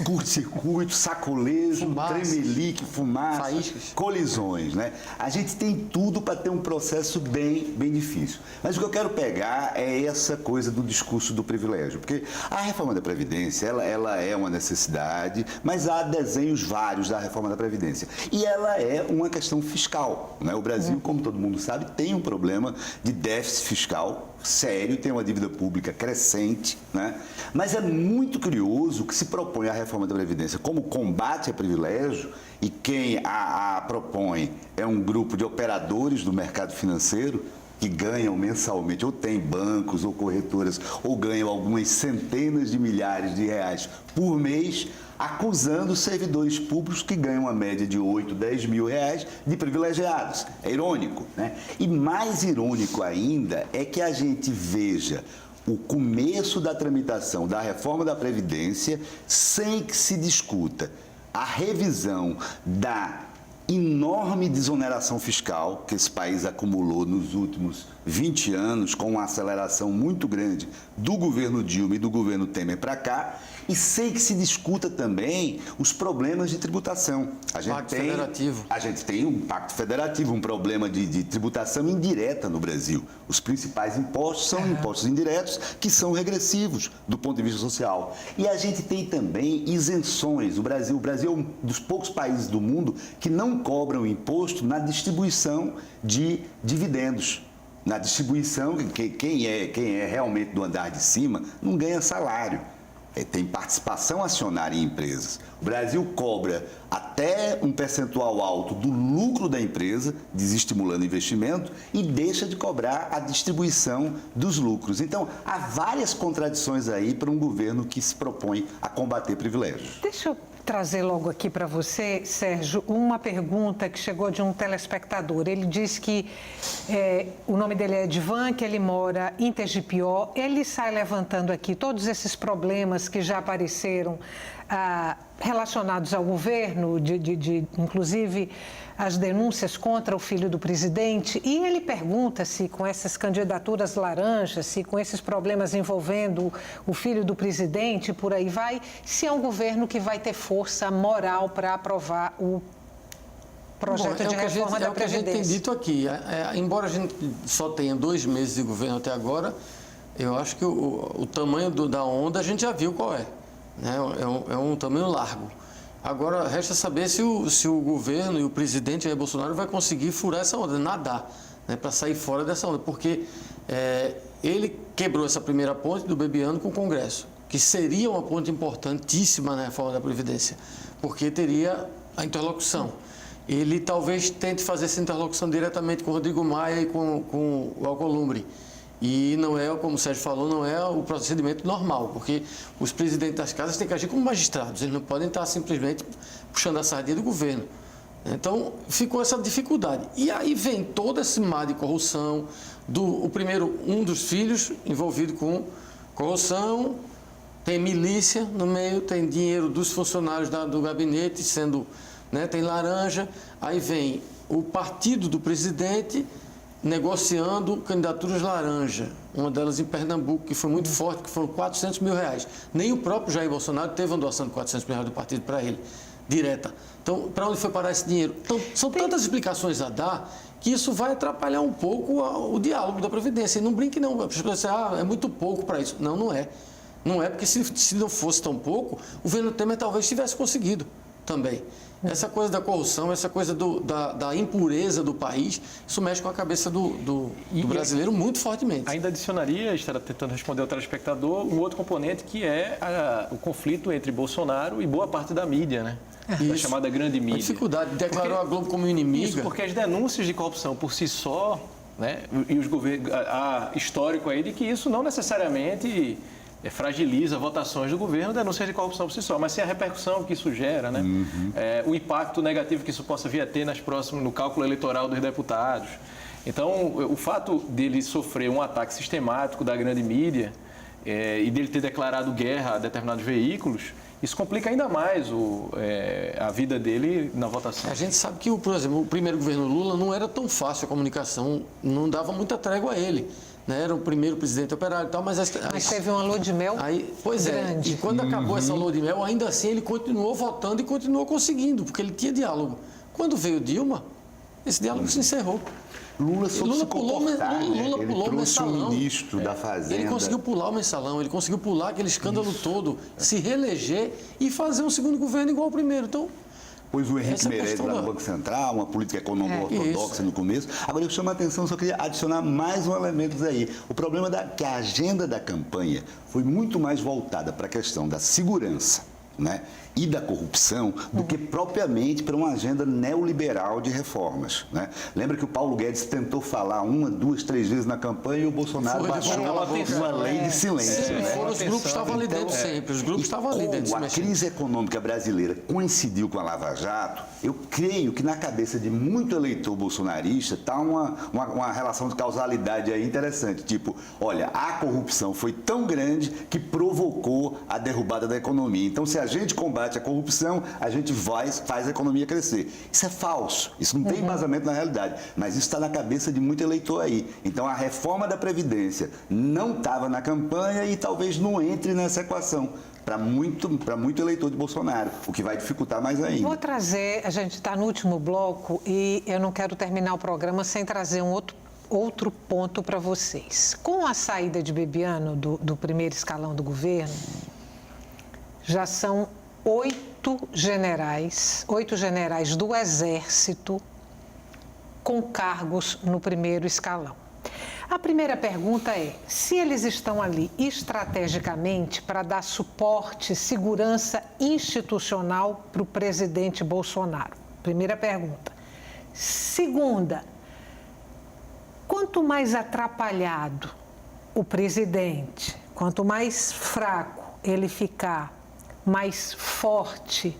curto-circuito, sacolejo, tremelique, fumaça, faíscas, colisões, né? A gente tem tudo para ter um processo bem difícil. Mas o que eu quero pegar é essa coisa do discurso do privilégio, porque a reforma da Previdência, ela é uma necessidade, mas há desenhos vários da reforma da Previdência. E ela é uma questão fiscal, né? O Brasil, como todo mundo sabe, tem um problema de déficit fiscal sério, tem uma dívida pública crescente, né? Mas é muito curioso que se propõe a reforma da Previdência como combate a privilégio, e quem a propõe é um grupo de operadores do mercado financeiro, que ganham mensalmente, ou tem bancos ou corretoras, ou ganham algumas centenas de milhares de reais por mês, acusando servidores públicos que ganham uma média de 8, 10 mil reais de privilegiados. É irônico, né? E mais irônico ainda é que a gente veja o começo da tramitação da reforma da Previdência sem que se discuta a revisão da enorme desoneração fiscal que esse país acumulou nos últimos 20 anos, com uma aceleração muito grande do governo Dilma e do governo Temer para cá, e sem que se discuta também os problemas de tributação. A gente tem um pacto federativo, um problema de tributação indireta no Brasil. Os principais impostos são impostos indiretos, que são regressivos do ponto de vista social. E a gente tem também isenções. O Brasil é um dos poucos países do mundo que não cobram imposto na distribuição de dividendos. Na distribuição, quem é realmente do andar de cima não ganha salário. Tem participação acionária em empresas. O Brasil cobra até um percentual alto do lucro da empresa, desestimulando investimento, e deixa de cobrar a distribuição dos lucros. Então, há várias contradições aí para um governo que se propõe a combater privilégios. Deixa eu trazer logo aqui para você, Sérgio, uma pergunta que chegou de um telespectador. Ele diz que o nome dele é Edvan, que ele mora em Tegipió. Ele sai levantando aqui todos esses problemas que já apareceram relacionados ao governo, inclusive as denúncias contra o filho do presidente, e ele pergunta se com essas candidaturas laranjas, se com esses problemas envolvendo o filho do presidente, por aí vai, se é um governo que vai ter força moral para aprovar o projeto de reforma da Previdência. É o que a gente tem dito aqui. Embora a gente só tenha 2 meses de governo até agora, eu acho que o tamanho da onda a gente já viu qual é. Né? É um tamanho largo. Agora, resta saber se o governo e o presidente Jair Bolsonaro vai conseguir furar essa onda, nadar, né, para sair fora dessa onda, porque ele quebrou essa primeira ponte do Bebiano com o Congresso, que seria uma ponte importantíssima na reforma da Previdência, porque teria a interlocução. Ele talvez tente fazer essa interlocução diretamente com o Rodrigo Maia e com o Alcolumbre. E não é, como o Sérgio falou, não é o procedimento normal, porque os presidentes das casas têm que agir como magistrados, eles não podem estar simplesmente puxando a sardinha do governo. Então, ficou essa dificuldade. E aí vem todo esse mar de corrupção, um dos filhos envolvido com corrupção, tem milícia no meio, tem dinheiro dos funcionários do gabinete, tem laranja, aí vem o partido do presidente negociando candidaturas laranja, uma delas em Pernambuco, que foi muito forte, que foram 400 mil reais. Nem o próprio Jair Bolsonaro teve uma doação de 400 mil reais do partido para ele, direta. Então, para onde foi parar esse dinheiro? Então, são tantas explicações a dar que isso vai atrapalhar um pouco o diálogo da Previdência. E não brinque não, as pessoas dizem, é muito pouco para isso. Não, não é. Não é, porque se não fosse tão pouco, o governo Temer talvez tivesse conseguido também. Essa coisa da corrupção, essa coisa da impureza do país, isso mexe com a cabeça do brasileiro muito fortemente. Ainda adicionaria, estará tentando responder ao telespectador, um outro componente que é o conflito entre Bolsonaro e boa parte da mídia, né? A chamada grande mídia. A dificuldade, declarou a Globo como inimiga. Isso, porque as denúncias de corrupção por si só, né? E os governos, há histórico aí de que isso não necessariamente fragiliza votações do governo, denúncias de corrupção por si só, mas sim a repercussão que isso gera, né? O impacto negativo que isso possa vir a ter no cálculo eleitoral dos deputados. Então, o fato dele sofrer um ataque sistemático da grande mídia e dele ter declarado guerra a determinados veículos, isso complica ainda mais a vida dele na votação. A gente sabe que, por exemplo, o primeiro governo Lula não era tão fácil a comunicação, não dava muita trégua a ele. Era o primeiro presidente operário e tal, mas teve uma lua de mel grande. E quando acabou essa lua de mel, ainda assim ele continuou votando e continuou conseguindo, porque ele tinha diálogo. Quando veio Dilma, esse diálogo se encerrou. Lula pulou o mensalão. O ministro da Fazenda. Ele conseguiu pular o mensalão, ele conseguiu pular aquele escândalo todo, se reeleger e fazer um segundo governo igual ao primeiro. Então, pôs o Henrique Meirelles lá no Banco Central, uma política econômica ortodoxa no começo. Agora, eu chamo a atenção, só queria adicionar mais um elemento aí. O problema é que a agenda da campanha foi muito mais voltada para a questão da segurança, né? e da corrupção do que propriamente para uma agenda neoliberal de reformas, né? Lembra que o Paulo Guedes tentou falar 1, 2, 3 vezes na campanha e o Bolsonaro baixou uma lei de silêncio, né? Os grupos estavam ali dentro sempre, os grupos estavam ali dentro. Como a crise econômica brasileira coincidiu com a Lava Jato, eu creio que na cabeça de muito eleitor bolsonarista está uma relação de causalidade aí interessante, tipo, olha, a corrupção foi tão grande que provocou a derrubada da economia. Então, se a gente combate a corrupção, a gente faz a economia crescer. Isso é falso, isso não tem embasamento na realidade, mas isso está na cabeça de muito eleitor aí. Então, a reforma da Previdência não estava na campanha e talvez não entre nessa equação para muito eleitor de Bolsonaro, o que vai dificultar mais ainda. Vou trazer, a gente está no último bloco e eu não quero terminar o programa sem trazer um outro ponto para vocês. Com a saída de Bebiano do primeiro escalão do governo, já são 8 generais do Exército com cargos no primeiro escalão. A primeira pergunta é se eles estão ali estrategicamente para dar suporte, segurança institucional para o presidente Bolsonaro. Primeira pergunta. Segunda, quanto mais atrapalhado o presidente, quanto mais fraco ele ficar, mais forte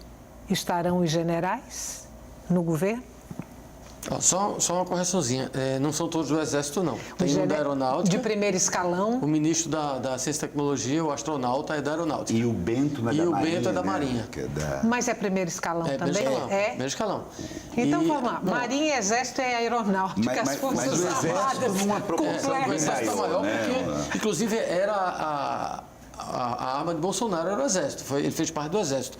estarão os generais no governo? Só uma correçãozinha, não são todos do Exército, não. Tem um da Aeronáutica. De primeiro escalão. O ministro da Ciência e Tecnologia, o astronauta, é da Aeronáutica. E o Bento não é da Marinha. E o Bento é da Marinha. Né? Mas é primeiro escalão também? Primeiro escalão. Então, vamos lá. Marinha, Exército e Aeronáutica, as Forças Armadas. Numa proporção O Exército maior, né? porque, inclusive, era a arma de Bolsonaro, era o Exército. Ele fez parte do Exército.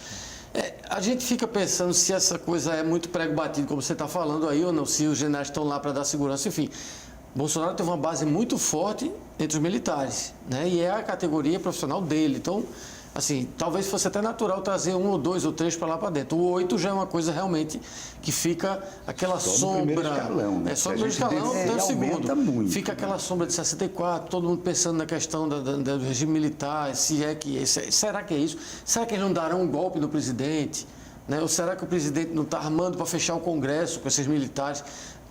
A gente fica pensando se essa coisa é muito prego batido, como você está falando aí, ou não, se os generais estão lá para dar segurança, enfim. Bolsonaro teve uma base muito forte entre os militares, né? E é a categoria profissional dele. Então, assim, talvez fosse até natural trazer 1 ou 2 ou 3 para lá para dentro. O 8 já é uma coisa realmente que fica aquela só sombra. No primeiro escalão, né? Só no primeiro escalão, até o segundo. Muito, fica aquela sombra de 64, todo mundo pensando na questão do regime militar, se é que será que é isso? Será que eles não darão um golpe no presidente? Né? Ou será que o presidente não está armando para fechar o Congresso com esses militares?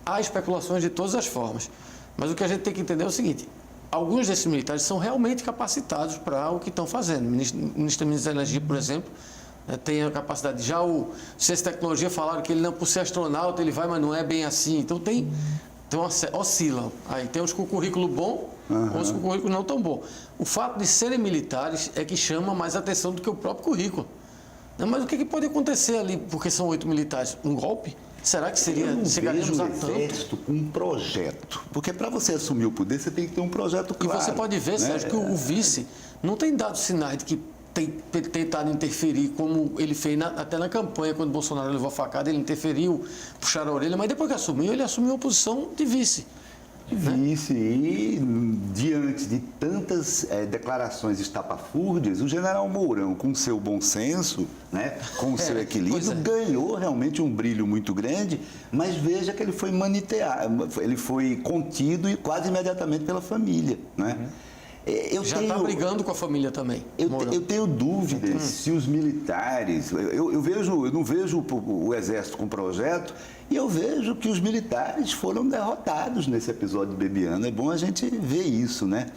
Há especulações de todas as formas. Mas o que a gente tem que entender é o seguinte: alguns desses militares são realmente capacitados para o que estão fazendo. O ministro da Energia, por exemplo, tem a capacidade. Já o Ciência e Tecnologia falaram que ele não, por ser astronauta, ele vai, mas não é bem assim. Então oscilam. Aí tem uns com currículo bom, outros com currículo não tão bom. O fato de serem militares é que chama mais atenção do que o próprio currículo. Mas o que pode acontecer ali, porque são 8 militares? Um golpe? Será que chegaríamos a tanto? Exército com um projeto. Porque para você assumir o poder, você tem que ter um projeto claro. E você pode ver, Sérgio, que o vice não tem dado sinais de que tem tentado interferir, como ele fez até na campanha, quando Bolsonaro levou a facada, ele interferiu, puxaram a orelha, mas depois que assumiu, ele assumiu a posição de vice. Vice, e diante de tantas declarações estapafúrdias, o general Mourão, com seu bom senso, né, com o seu equilíbrio, ganhou realmente um brilho muito grande, mas veja que ele foi ele foi contido e quase imediatamente pela família, né? Já está brigando com a família também. Eu tenho dúvidas se os militares... Eu não vejo o Exército com projeto, e eu vejo que os militares foram derrotados nesse episódio de Bebiano. É bom a gente ver isso, né?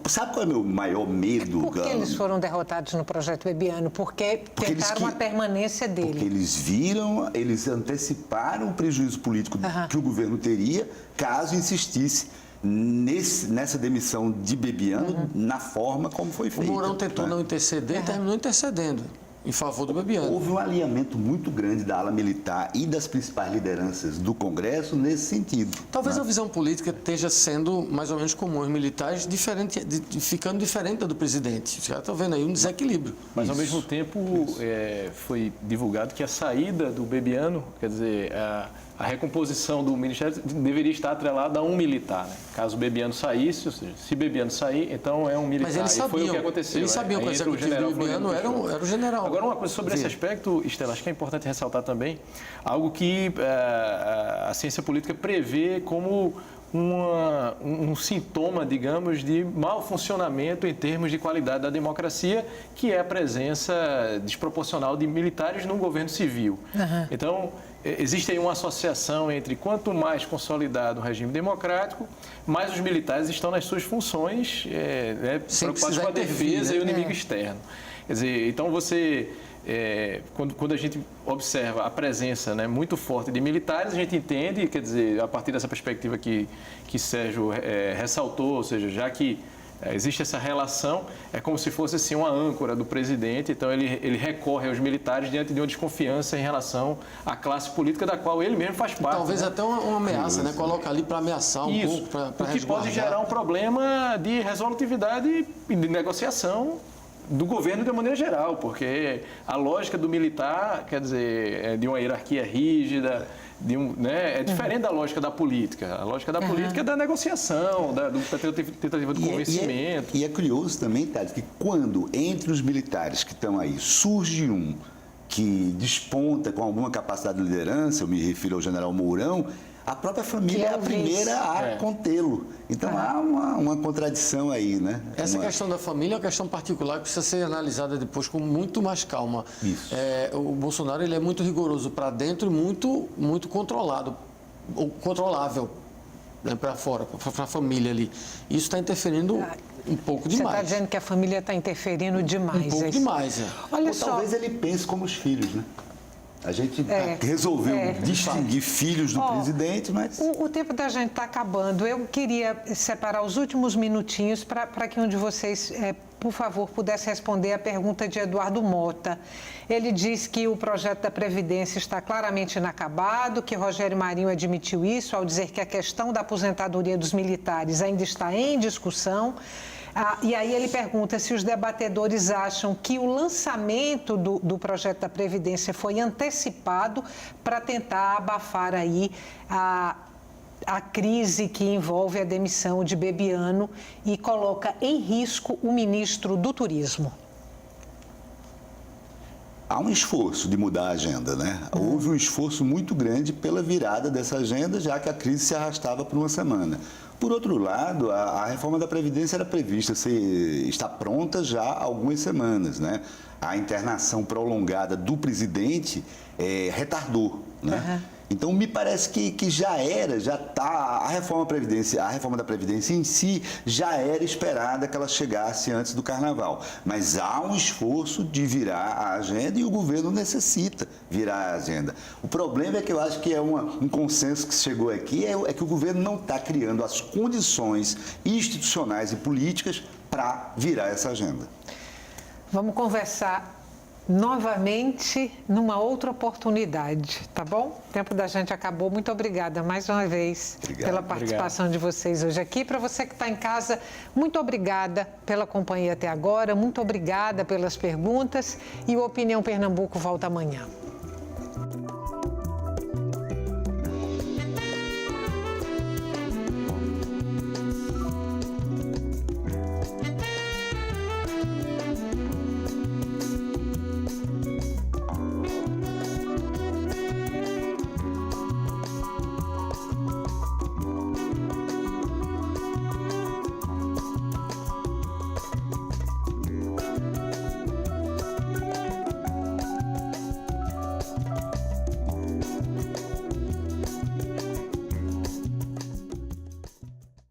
Sabe qual é o meu maior medo? Por que eles foram derrotados no projeto Bebiano? Porque tentaram a permanência dele. Porque eles anteciparam o prejuízo político que o governo teria caso insistisse nessa demissão de Bebiano na forma como foi feita. O Mourão tentou não interceder e terminou intercedendo em favor do Bebiano. Houve um alinhamento muito grande da ala militar e das principais lideranças do Congresso nesse sentido. Talvez a visão política esteja sendo mais ou menos comum. Os militares ficando diferente da do presidente. Os caras estão vendo aí um desequilíbrio. Mas, ao mesmo tempo, foi divulgado que a saída do Bebiano, quer dizer, a recomposição do Ministério deveria estar atrelada a um militar. Né? Caso o Bebiano saísse, ou seja, se Bebiano sair, então é um militar. Mas eles sabiam, e foi o que aconteceu. Eles sabiam que o executivo do Bebiano era o general. Agora, uma coisa sobre esse aspecto, Estela, acho que é importante ressaltar também algo que a ciência política prevê como um sintoma, digamos, de mau funcionamento em termos de qualidade da democracia, que é a presença desproporcional de militares no governo civil. Uhum. Então, existe aí uma associação entre quanto mais consolidado o regime democrático, mais os militares estão nas suas funções, preocupados com a defesa e o inimigo externo. Quer dizer, então quando a gente observa a presença, né, muito forte de militares, a gente entende, quer dizer, a partir dessa perspectiva que Sérgio ressaltou, ou seja, já que existe essa relação, é como se fosse assim, uma âncora do presidente, então ele recorre aos militares diante de uma desconfiança em relação à classe política da qual ele mesmo faz parte. Talvez né? até uma ameaça, né? Coloca ali para ameaçar um pouco, para resguardar. O que pode gerar um problema de resolutividade e de negociação do governo de maneira geral, porque a lógica do militar, quer dizer, é de uma hierarquia rígida, é diferente da lógica da política. A lógica da política é da negociação, da tentativa de convencimento. E é curioso também, Thales, que quando entre os militares que estão aí surge um que desponta com alguma capacidade de liderança, eu me refiro ao general Mourão, a própria família é a primeira a contê-lo. Então há uma contradição aí, né? Essa questão da família é uma questão particular que precisa ser analisada depois com muito mais calma. Isso. O Bolsonaro ele é muito rigoroso para dentro e muito controlado, ou controlável, né, para fora, para a família ali. Isso está interferindo um pouco demais. Você está dizendo que a família está interferindo demais. Um pouco demais, Olha Ou só. talvez ele pense como os filhos, né? A gente resolveu distinguir filhos do presidente, mas... O tempo da gente está acabando. Eu queria separar os últimos minutinhos para que um de vocês, por favor, pudesse responder a pergunta de Eduardo Mota. Ele diz que o projeto da Previdência está claramente inacabado, que Rogério Marinho admitiu isso ao dizer que a questão da aposentadoria dos militares ainda está em discussão. E aí ele pergunta se os debatedores acham que o lançamento do projeto da Previdência foi antecipado para tentar abafar aí a crise que envolve a demissão de Bebiano e coloca em risco o ministro do Turismo. Há um esforço de mudar a agenda, né? Houve um esforço muito grande pela virada dessa agenda, já que a crise se arrastava por uma semana. Por outro lado, a reforma da Previdência era prevista estar pronta já há algumas semanas, né? A internação prolongada do presidente retardou, né? Então, me parece que já está, a reforma da Previdência em si já era esperada que ela chegasse antes do Carnaval. Mas há um esforço de virar a agenda e o governo necessita virar a agenda. O problema é que eu acho que é um consenso que chegou aqui, é que o governo não está criando as condições institucionais e políticas para virar essa agenda. Vamos conversar novamente numa outra oportunidade, tá bom? O tempo da gente acabou. Muito obrigada mais uma vez pela participação de vocês hoje aqui. Para você que está em casa, muito obrigada pela companhia até agora, muito obrigada pelas perguntas e o Opinião Pernambuco volta amanhã.